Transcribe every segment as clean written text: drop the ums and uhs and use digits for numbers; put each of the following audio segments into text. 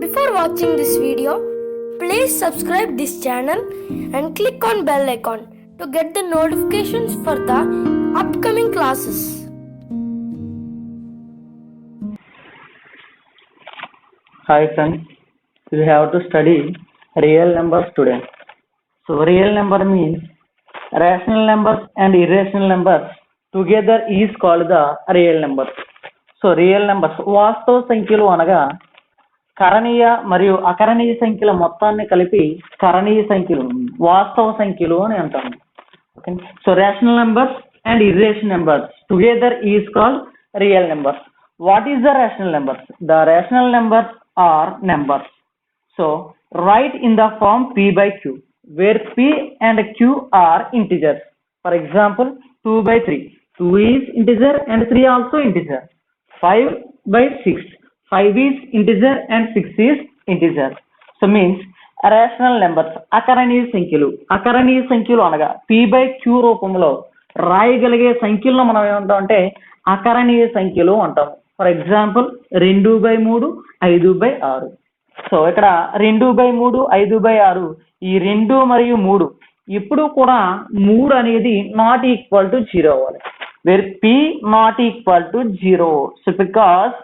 Before watching this video, please subscribe this channel and click on bell icon to get the notifications for the upcoming classes. Hi friends, we have to study real numbers today. So real number means rational numbers and irrational numbers together is called the real numbers. So real numbers వాస్తవ సంఖ్యలు అనగా కరణీయ మరియు అకరణీయ సంఖ్యల మొత్తాన్ని కలిపి కరణీయ సంఖ్యలు వాస్తవ సంఖ్యలు అని అంటాము. Okay, so rational numbers and irrational numbers together is called real numbers. What is the rational numbers? The rational numbers are numbers. So write in the form p by q, where p and q are integers. For example, 2 by 3. 2 is integer and 3 also integer. 5 by 6. 5 is integer and 6 is integer. So means rational numbers, అకరణీయ సంఖ్యలు. అకరణీయ సంఖ్యలు అనగా p by q రూపంలో రాయగలిగే సంఖ్యలను మనం ఏమంటాం అంటే అకరణీయ సంఖ్యలు అంటాము. For example 2/3, 5/6. సో ఇక్కడ 2/3, 5/6 ఈ 2 మరియు 3 ఇప్పుడు కూడా 3 అనేది నాట్ ఈక్వల్ టు 0 అవ్వాలి. Where p not equal to 0. So because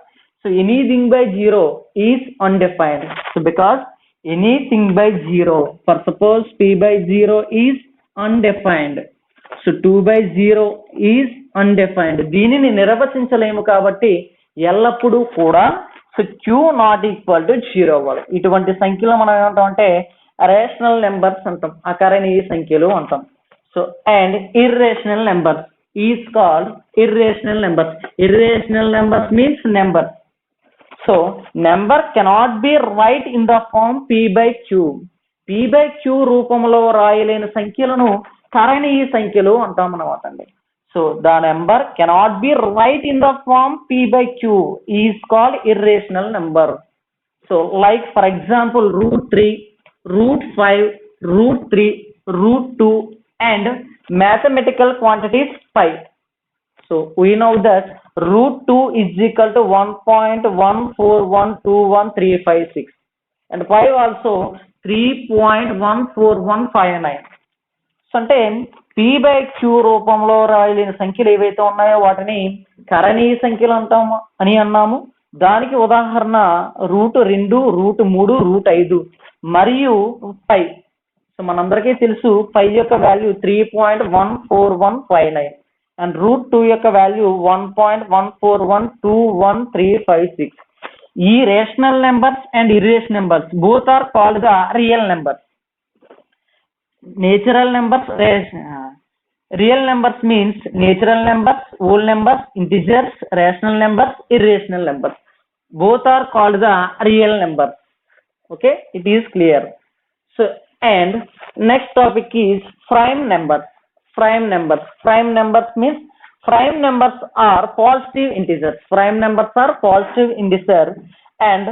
anything by 0 is undefined. So because anything by 0, for suppose p by 0 is undefined. So 2/0 is undefined. దీనిని నిర్వచించలేము కాబట్టి ఎల్లప్పుడూ కూడా so q not equal to 0 అవ్వాలి. ఇటువంటి సంఖ్యలు మనం ఏమంటాం అంటే రేషనల్ నెంబర్స్ అంటాం, అకరణీయ సంఖ్యలు అంటాం. So and irrational numbers is called irrational numbers. Irrational numbers means number. So number cannot be write in the form p by q. p by q రూపంలో రాయలేని సంఖ్యలను కరణీయ సంఖ్యలు అంటాం అన్నమాట అండి. So the number cannot be right in the form p by q is called irrational number. So like for example √3, √5, √3, √2 and mathematical quantities pi. So we know that √2 is equal to 1.1412136 and pi also 3.14159. So అంటే p by q రూపంలో రాయలేని సంఖ్యలు ఏవైతే ఉన్నాయో వాటిని కరణీయ సంఖ్యలు అంటాము అని అన్నాము. దానికి ఉదాహరణ √2, √3, √5 మరియు పై. సో మనందరికీ తెలుసు పై యొక్క వాల్యూ 3.14159 అండ్ √2 యొక్క వాల్యూ 1.1412356. ఈ rational numbers and irrational numbers both are called the real numbers. Natural numbers, real numbers means natural numbers, whole numbers, integers, rational numbers, irrational numbers. Both are called the real numbers. Okay, it is clear. So and next topic is prime numbers. Prime numbers. Prime numbers means prime numbers are positive integers. Prime numbers are positive integers and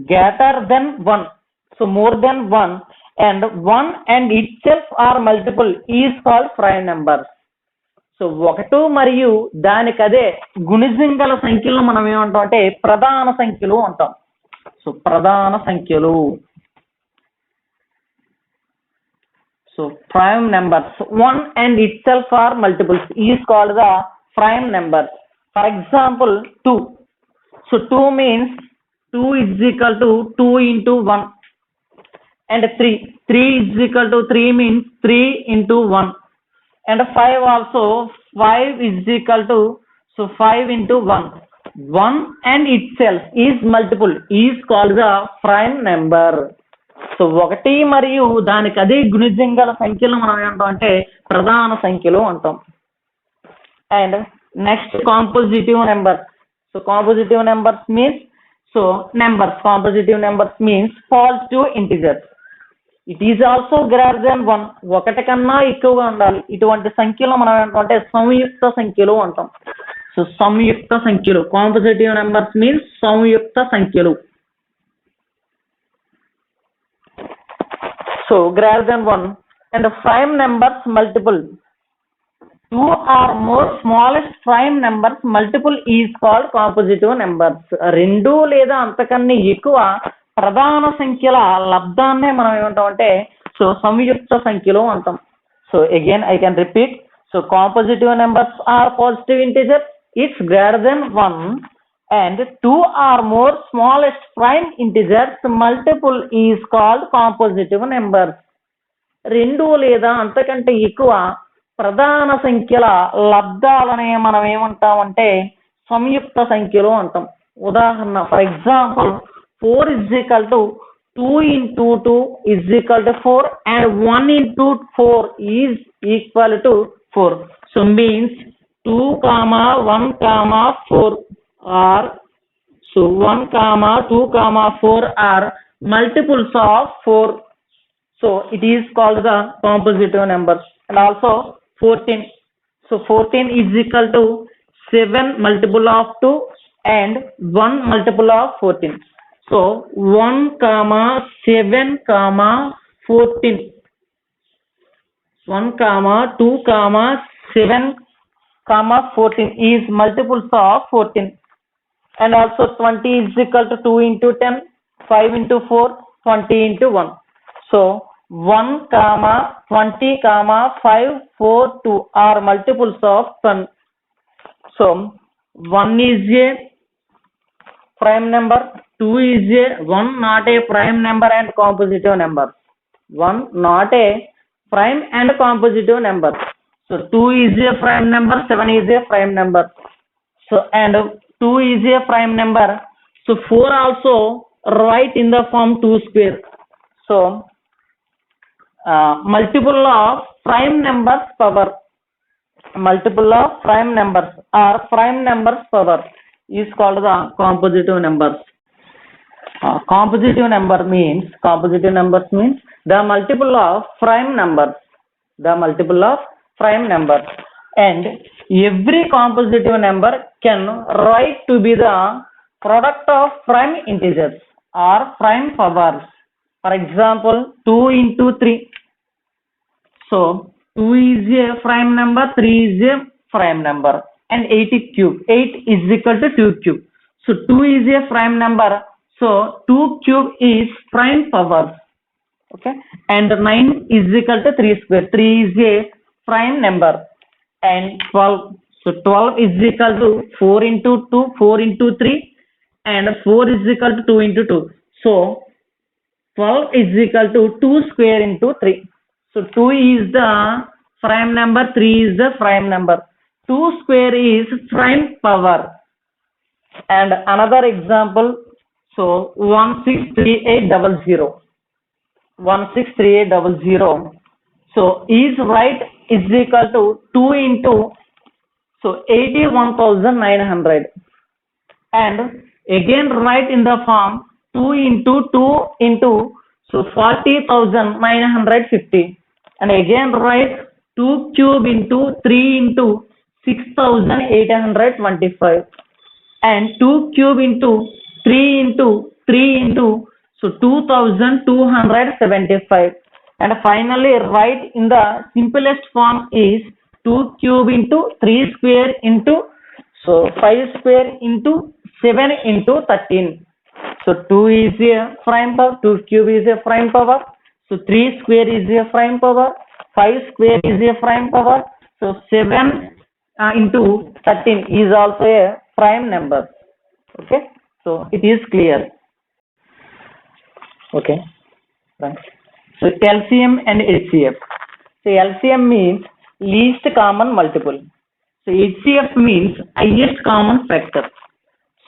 greater than 1. So more than 1. And 1 and itself are multiple is called prime numbers. So 1 మరియు దానికదే గుణిజం గల సంఖ్యలను మనం ఏమంటాం అంటే ప్రధాన సంఖ్యలు అంటాం. సో ప్రధాన సంఖ్యలు. So prime numbers 1 and itself are multiples is called the prime numbers. For example 2. So 2 means 2 is equal to 2 into 1. And 3 is equal to 3 means 3 into 1. And 5 also 5 is equal to 5 into 1. 1 and itself is multiple is called the prime number. So 1 మరియు దానికి అదే గుణిజం గల సంఖ్యలు మనం ఏమంటాం అంటే ప్రధాన సంఖ్యలు అంటాం. And next composite numbers. So compositive numbers means compositive numbers means positive integers. It is also greater than 1. 1 కన్నా ఎక్కువగా ఉండాలి. ఇటువంటి సంఖ్యలు మనం ఏంటంటే సంయుక్త సంఖ్యలు అంటాం. సో సంయుక్త సంఖ్యలు. కాంపోజిటివ్ నెంబర్స్ మీన్స్ సంయుక్త సంఖ్యలు. So greater than 1 and prime numbers multiple two or more smallest prime numbers multiple is called compositive numbers. రెండు లేదా అంతకన్నా ఎక్కువ ప్రధాన సంఖ్యల లబ్ధాన్నే మనం ఏమంటామంటే సో సంయుక్త సంఖ్యలు అంటాం. So again I can repeat. So compositive numbers are positive integers it's greater than 1 and two or more smallest prime integers multiple is called compositive numbers. రెండు లేదా అంతకంటే ఎక్కువ ప్రధాన సంఖ్యల లబ్ధాలనే మనం ఏమంటామంటే సంయుక్త సంఖ్యలు అంటాం. ఉదాహరణ for example 4 is equal to 2 into 2 is equal to 4 and 1 into 4 is equal to 4. So means 2 comma 1 comma 4 are so 1 comma 2 comma 4 are multiples of 4. So it is called the compositive numbers. And also 14. So 14 is equal to 7 multiple of 2 and 1 multiple of 14. So 1 comma 7 comma 14. 1 comma 2 comma 7 comma 14 is multiples of 14. And also 20 is equal to 2 into 10, 5 into 4, 20 into 1. So 1 comma 20 comma 5 4 2 are multiples of 10. So 1 is a prime number, 2 is a 1 not a prime number and compositive number. 1 not a prime and compositive number. So 2 is a prime number, 7 is a prime number. So and 2 is a prime number. So 4 also write in the form 2 square. So multiple of prime numbers power. Multiple of prime numbers or prime numbers power is called the compositive numbers. Compositive numbers means the multiple of prime numbers. The multiple of prime numbers. And every compositive number can write to be the product of prime integers or prime powers. For example, 2 into 3. So 2 is a prime number, 3 is a prime number, and 8 is cube. 8 is equal to 2 cube. So 2 is a prime number. So 2 cube is prime power. Okay, and 9 is equal to 3 square. 3 is a prime number. And 12. So 12 is equal to 4 into 2, 4 into 3, and 4 is equal to 2 into 2. So 12 is equal to 2 square into 3. So 2 is the prime number, 3 is the prime number. 2 square is prime power. And another example, so 163800. 163800. So is right is equal to 2 into so 81,900, and again write in the form 2 into 2 into so 40,950, and again write 2 cube into 3 into 6,825, and 2 cube into 3 into 3 into so 2,275. And finally write in the simplest form is 2 cube into 3 square into so 5 square into 7 into 13. So 2 is a prime power, 2 cube is a prime power, so 3 square is a prime power, 5 square is a prime power, so 7 into 13 is also a prime number. Okay, so it is clear. Okay, thanks. So LCM and HCF. So LCM means least common multiple. So HCF means highest common factor.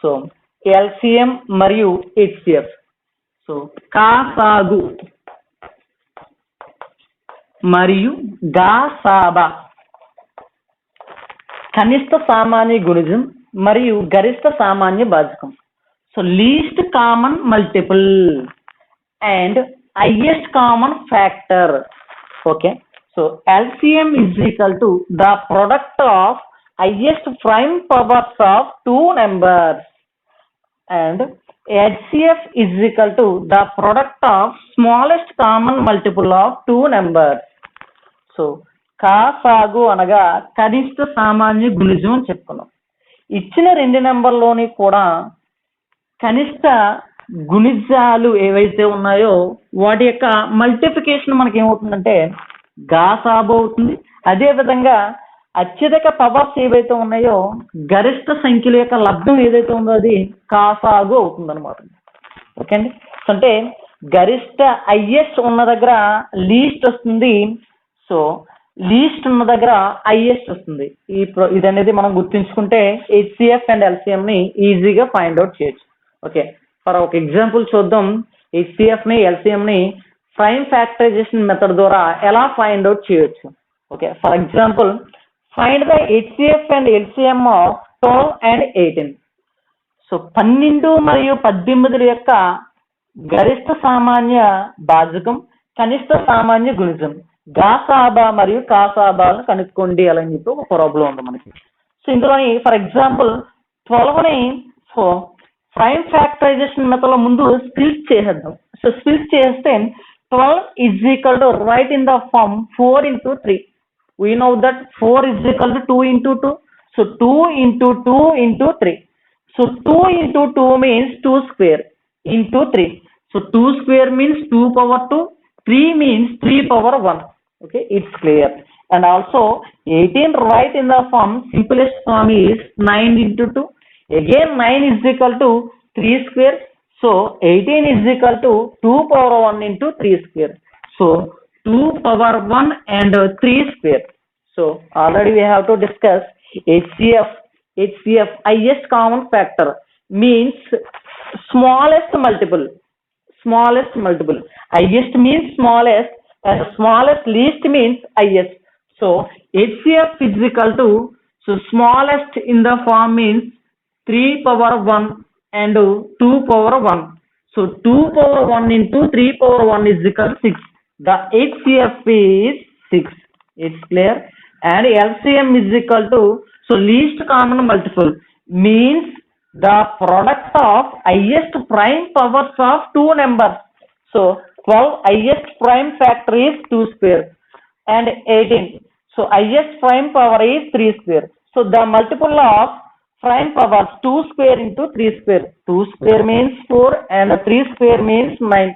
So LCM మరియు HCF. So కాసాగు మరియు గాసాబా కనిష్ట సామాన్య గుణిజం మరియు గరిష్ట సామాన్య భాజకం. So least common multiple and highest common factor. Okay, so LCM is equal to the product of highest prime powers of two numbers, and HCF is equal to the product of smallest common multiple of two numbers. So కాసాగు అనగా కనిష్ట సామాన్య గుణిజం అని చెప్పుకున్నాం. ఇచ్చిన రెండు నెంబర్లోని కూడా కనిష్ట గుణిజాలు ఏవైతే ఉన్నాయో వాటి యొక్క మల్టిప్లికేషన్ మనకి ఏమవుతుందంటే గాసాబు అవుతుంది. అదే విధంగా అత్యధిక పవర్స్ ఏవైతే ఉన్నాయో గరిష్ట సంఖ్యల యొక్క లబ్ధం ఏదైతే ఉందో అది కాసాగు అవుతుంది అనమాట. ఓకే అండి. అంటే గరిష్ట హైయెస్ట్ ఉన్న దగ్గర లీస్ట్ వస్తుంది. సో లీస్ట్ ఉన్న దగ్గర హైయెస్ట్ వస్తుంది. ఇది అనేది మనం గుర్తుంచుకుంటే హెచ్సిఎఫ్ అండ్ ఎల్సిఎం ని ఈజీగా ఫైండ్ అవుట్ చేయొచ్చు. ఓకే, ఫర్ ఒక ఎగ్జాంపుల్ చూద్దాం. హెచ్సిఎఫ్ ని ఎల్సిఎం ని ప్రైమ్ ఫ్యాక్టరైజేషన్ మెథడ్ ద్వారా ఎలా ఫైండ్ అవుట్ చేయొచ్చు. Okay, for example find the HCF and LCM of 12 and 18. So 12 మరియు 18 యొక్క గరిష్ట సామాన్య భాజకం, కనిష్ట సామాన్య గుణిజం, గాసాబా మరియు కాసాబాలను కనుక్కోండి అని చెప్పి ఒక ప్రాబ్లం ఉంది మనకి. సో ఇందులోని ఫర్ ఎగ్జాంపుల్ 12ని ప్రైమ్ ఫ్యాక్టరైజేషన్ మెథడ్ లో ముందు స్ప్లిట్ చేసేద్దాం. సో స్ప్లిట్ చేస్తే 12 is equal to write in the form 4 into 3. We know that 4 is equal to 2 into 2. So 2 into 2 into 3. So 2 into 2 means 2 square into 3. So 2 square means 2 power 2. 3 means 3 power 1. Okay, it's clear. And also 18 write in the form, simplest form is 9 into 2. Again 9 is equal to 3 square. So 18 is equal to 2 power 1 into 3 square. So 2 power 1 and 3 square. So already we have to discuss HCF. Highest common factor means smallest multiple. Highest means smallest and smallest least means highest. So HCF is equal to, so smallest in the form means 3 power 1 and 2 power 1. So 2 power 1 into 3 power 1 is equal to 6. The HCF is 6. It's clear. And LCM is equal to, so least common multiple means the product of highest prime powers of two numbers. So 12 highest prime factor is 2 square and 18. So highest prime power is 3 square. So the multiple of prime powers 2 square into 3 square. 2 square means 4 and 3 square means 9.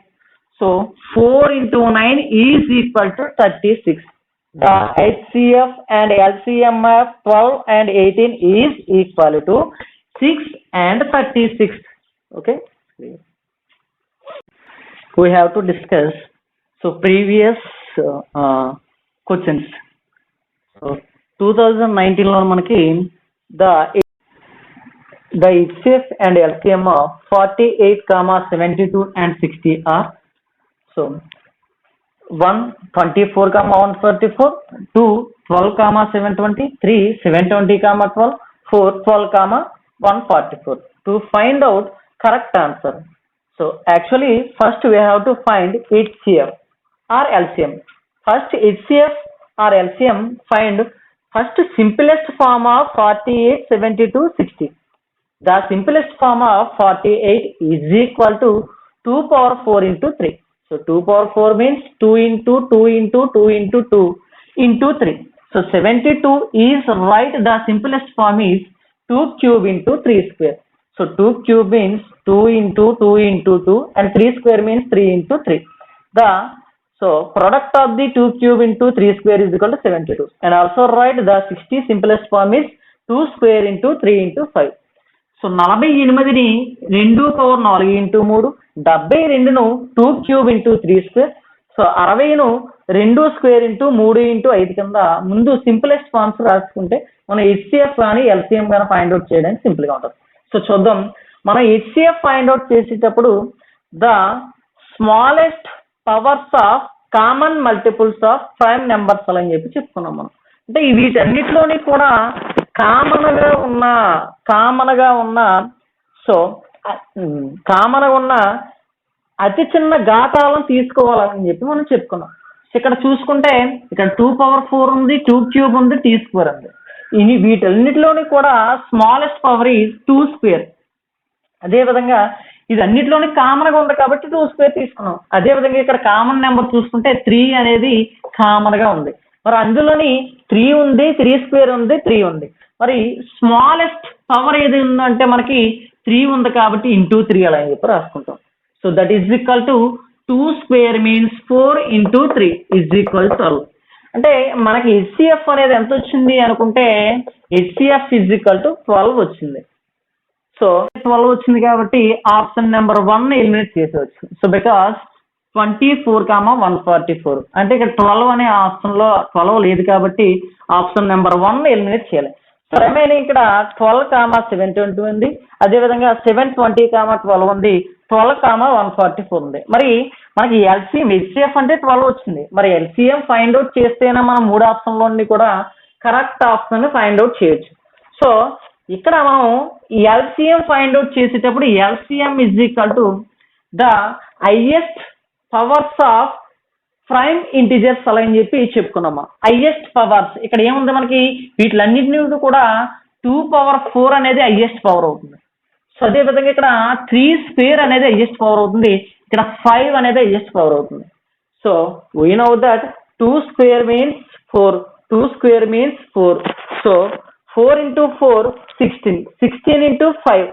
So 4 into 9 is equal to 36. The HCF and LCM of 12 and 18 is equal to 6 and 36. Okay. We have to discuss previous questions. So 2019 లో మనకి the HCF and LCM of 48, 72 and 60 are, so 1 24, 144, 2 12, 720, 3 720, 12, 4 12, 144 to find out correct answer. So actually first we have to find HCF or LCM. First HCF or LCM, find first simplest form of 48, 72, 60. The simplest form of 48 is equal to 2 power 4 into 3. So 2 power 4 means 2 into 2 into 2 into 2 into 3. So 72 is right. The simplest form is 2 cube into 3 square. So 2 cube means 2 into 2 into 2 and 3 square means 3 into 3. So product of the 2 cube into 3 square is equal to 72. And also write the 60 simplest form is 2 square into 3 into 5. So 48ని 2 power 4 into 3, 72ను 2 cube into 3 square. So 60ను 2 square into 3 into 5 కింద ముందు simplest forms రాసుకుంటే మనం HCF కానీ LCM కానీ find out చేయడానికి సింపుల్ గా ఉంటుంది. సో చూద్దాం, మనం హెచ్సిఎఫ్ ఫైండ్ అవుట్ చేసేటప్పుడు the smallest powers of common multiples of prime numbers అని చెప్పి చెప్పుకున్నాం మనం. అంటే వీటన్నిటిలోని కూడా కామన్ గా ఉన్న అతి చిన్న ఘాతాలను తీసుకోవాలని చెప్పి మనం చెప్పుకున్నాం. ఇక్కడ చూసుకుంటే ఇక్కడ 2 పవర్ 4 ఉంది, 2 క్యూబ్ ఉంది, టీ స్క్వేర్ ఉంది. వీటన్నిటిలోని కూడా స్మాలెస్ట్ పవర్ ఈజ్ 2 స్క్వేర్. అదే విధంగా ఇది అన్నిటిలోని కామన్ గా ఉంది కాబట్టి 2 స్క్వేర్ తీసుకున్నాం. అదే విధంగా ఇక్కడ కామన్ నెంబర్ చూసుకుంటే 3 అనేది కామన్ గా ఉంది. మరి అందులోని 3 ఉంది, 3 స్క్వేర్ ఉంది, 3 ఉంది. మరి స్మాలెస్ట్ పవర్ ఏది ఉందంటే మనకి 3 ఉంది కాబట్టి ఇంటూ 3 అలా అని చెప్పి రాసుకుంటాం. So that is equal to 2 square means 4 into 3 is equal 12. అంటే మనకి HCF అనేది ఎంత వచ్చింది అనుకుంటే HCF ఈజ్ ఈక్వల్ టు 12 వచ్చింది. సో 12 వచ్చింది కాబట్టి ఆప్షన్ నెంబర్ 1 ఎలిమినేట్ చేసేవచ్చు. సో బికాస్ 24,144 అంటే ఇక్కడ 12 అనే ఆప్షన్ లో 12 లేదు కాబట్టి ఆప్షన్ నెంబర్ 1 ఎలిమినేట్ చేయాలి. సో రిమైనింగ్ ఇక్కడ 12,720 ఉంది, అదేవిధంగా 720,12 ఉంది, 12,144 ఉంది. మరి మనకి ఎల్సిఎం HCF అంటే 12 వచ్చింది. మరి ఎల్సిఎం ఫైండ్ అవుట్ చేస్తేనే మనం 3 ఆప్షన్ లోని కూడా కరెక్ట్ ఆప్షన్ ఫైండ్ అవుట్ చేయొచ్చు. సో ఇక్కడ మనం ఎల్సిఎం ఫైండ్ అవుట్ చేసేటప్పుడు LCM is equal to the highest powers of prime integers అలా అని చెప్పి చెప్పుకున్నామా. హైయెస్ట్ పవర్స్ ఇక్కడ ఏముంది మనకి వీటిలన్నింటినీ కూడా 2⁴ అనేది హైయెస్ట్ పవర్ అవుతుంది. సో అదే విధంగా ఇక్కడ 3 స్క్వేర్ అనేది హైయెస్ట్ పవర్ అవుతుంది, ఇక్కడ 5 అనేది హైయెస్ట్ పవర్ అవుతుంది. So we know that 2 square means 4, 2 square means 4. So 4 into 4 16, 16 into 5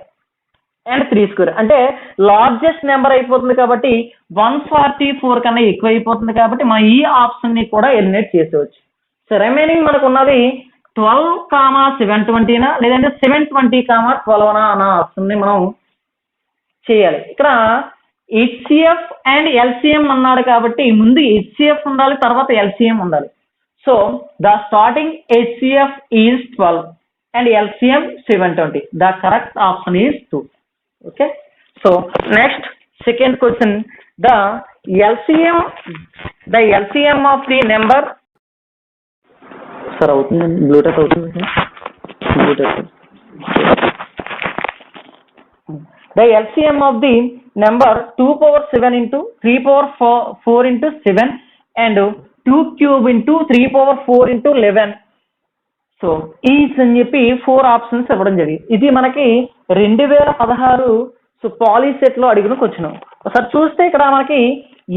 and 3 square అంటే లార్జెస్ట్ నెంబర్ అయిపోతుంది కాబట్టి 144 కన్నా ఎక్కువ అయిపోతుంది కాబట్టి మనం ఈ ఆప్షన్ ని కూడా ఎలిమినేట్ చేసేవచ్చు. సో రిమైనింగ్ మనకు ఉన్నది 12,720 లేదంటే 720,12 అన్న ఆప్షన్ ని మనం చేయాలి. ఇక్కడ HCF అండ్ LCM అన్నాడు కాబట్టి ముందు HCF ఉండాలి, తర్వాత LCM ఉండాలి. So the starting HCF is 12 and LCM 720. The correct option is 2. Okay. So next second question, the LCM of the number. Sir, Bluetooth outundi. The LCM of the number 2⁴7 into 3⁴4 into 7 and 2 cube into 3⁴4 into 11. So each అని చెప్పి 4 options ఇవ్వడం జరిగింది. ఇది మనకి 2016 so POLYCET లో అడిగిన question. ఒకసారి చూస్తే ఇక్కడ మనకి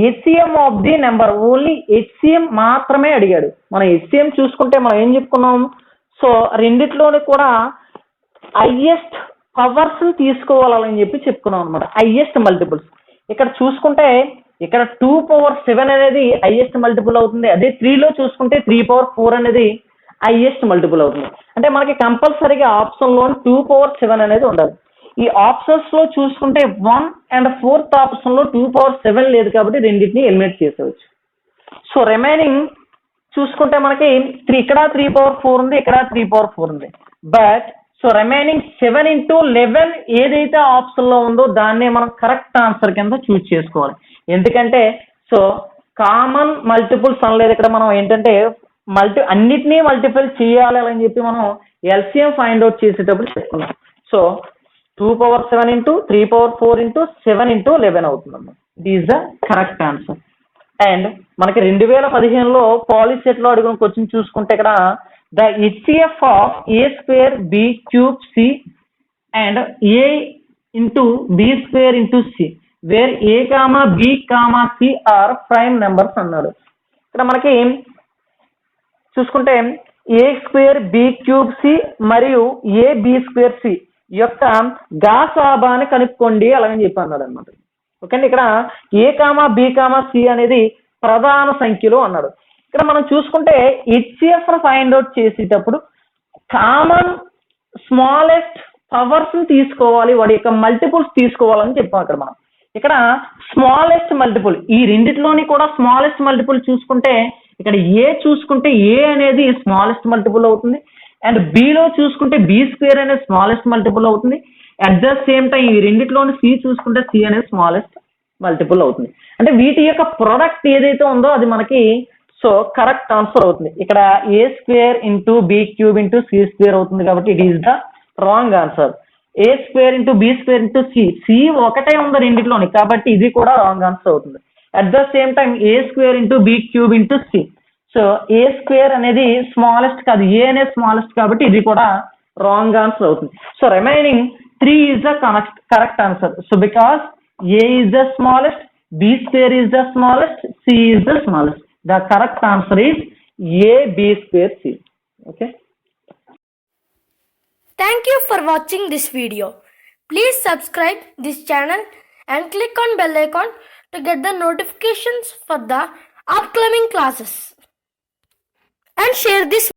HCM of the number only HCM మాత్రమే అడిగాడు. మనం HCM చూసుకుంటే మనం ఏం చెప్పుకున్నాం, సో రెండిట్లోని కూడా హైయెస్ట్ పవర్స్ తీసుకోవాలని చెప్పి చెప్పుకున్నాం అనమాట, హైయెస్ట్ మల్టిపుల్స్. ఇక్కడ చూసుకుంటే ఇక్కడ 2⁴7 అనేది హైయెస్ట్ మల్టిపుల్ అవుతుంది, అదే 3లో చూసుకుంటే 3⁴4 అనేది హైయెస్ట్ మల్టిపుల్ అవుతుంది. అంటే మనకి కంపల్సరీగా ఆప్షన్ లో 2⁴7 అనేది ఉండాలి. ఈ ఆప్షన్స్ లో చూసుకుంటే 1 and 4th ఆప్షన్ లో 2⁴7 లేదు కాబట్టి రెండింటిని ఎలిమినేట్ చేసేవచ్చు. సో రిమైనింగ్ చూసుకుంటే మనకి ఇక్కడ 3⁴4 ఉంది, ఇక్కడ 3⁴4 ఉంది. బట్ సో రిమైనింగ్ 7 into 11 ఏదైతే ఆప్షన్ లో ఉందో దాన్నే మనం కరెక్ట్ ఆన్సర్ కింద చూస్ చేసుకోవాలి. ఎందుకంటే సో కామన్ మల్టిపుల్స్ అనలేదు ఇక్కడ, మనం ఏంటంటే అన్నిటినీ మల్టిపుల్ చేయాలి అని చెప్పి మనం ఎల్సిఎం ఫైండ్ అవుట్ చేసేటప్పుడు చెప్పుకున్నాం. సో 2⁴7 into 3⁴4 into 7 into 11 అవుతుంది. It is the correct answer. And మనకి 2015లో పాలీసెట్ లో అడిగిన క్వశ్చన్ చూసుకుంటే ఇక్కడ the HCF of A² B³ C and A into B² into C where A, B, C are prime numbers అన్నాడు. ఇక్కడ మనకి చూసుకుంటే A² B³ C మరియు AB² C యొక్క గాసాబాని కనుక్కోండి అలాగని చెప్పి అన్నాడు అనమాట. ఓకే అండి, ఇక్కడ A, B, C అనేది ప్రధాన సంఖ్యలు అన్నాడు. ఇక్కడ మనం చూసుకుంటే HCF ఫైండ్ అవుట్ చేసేటప్పుడు కామన్ స్మాలెస్ట్ పవర్స్ తీసుకోవాలి, వాడి యొక్క మల్టిపుల్స్ తీసుకోవాలని చెప్పాం. అక్కడ మనం ఇక్కడ స్మాలెస్ట్ మల్టిపుల్ ఈ రెండిట్లోని కూడా స్మాలెస్ట్ మల్టిపుల్ చూసుకుంటే ఇక్కడ A చూసుకుంటే A అనేది స్మాలెస్ట్ మల్టిపుల్ అవుతుంది, అండ్ బిలో చూసుకుంటే B² అనేది స్మాలెస్ట్ మల్టిపుల్ అవుతుంది. అట్ ద సేమ్ టైం ఈ రెండిట్లోని C చూసుకుంటే C అనేది స్మాలెస్ట్ మల్టిపుల్ అవుతుంది. అంటే వీటి యొక్క ప్రొడక్ట్ ఏదైతే ఉందో అది మనకి సో కరెక్ట్ ఆన్సర్ అవుతుంది. ఇక్కడ A² into B³ into C² అవుతుంది కాబట్టి it is the wrong answer. A² into B² into C ఒకటే ఉంది రెండిట్లోని కాబట్టి ఇది కూడా రాంగ్ ఆన్సర్ అవుతుంది. At the same time A² into B³ into C. So A² అనేది స్మాలెస్ట్ కాదు, A అనేది స్మాలెస్ట్ కాబట్టి ఇది కూడా రాంగ్ ఆన్సర్ అవుతుంది. So remaining 3 is the correct answer. So because A is the smallest, B² is the smallest, C is the smallest. The correct answer is A B square C. Okay. Thank you for watching this video. Please subscribe this channel and click on bell icon to get the notifications for the upcoming classes. And share this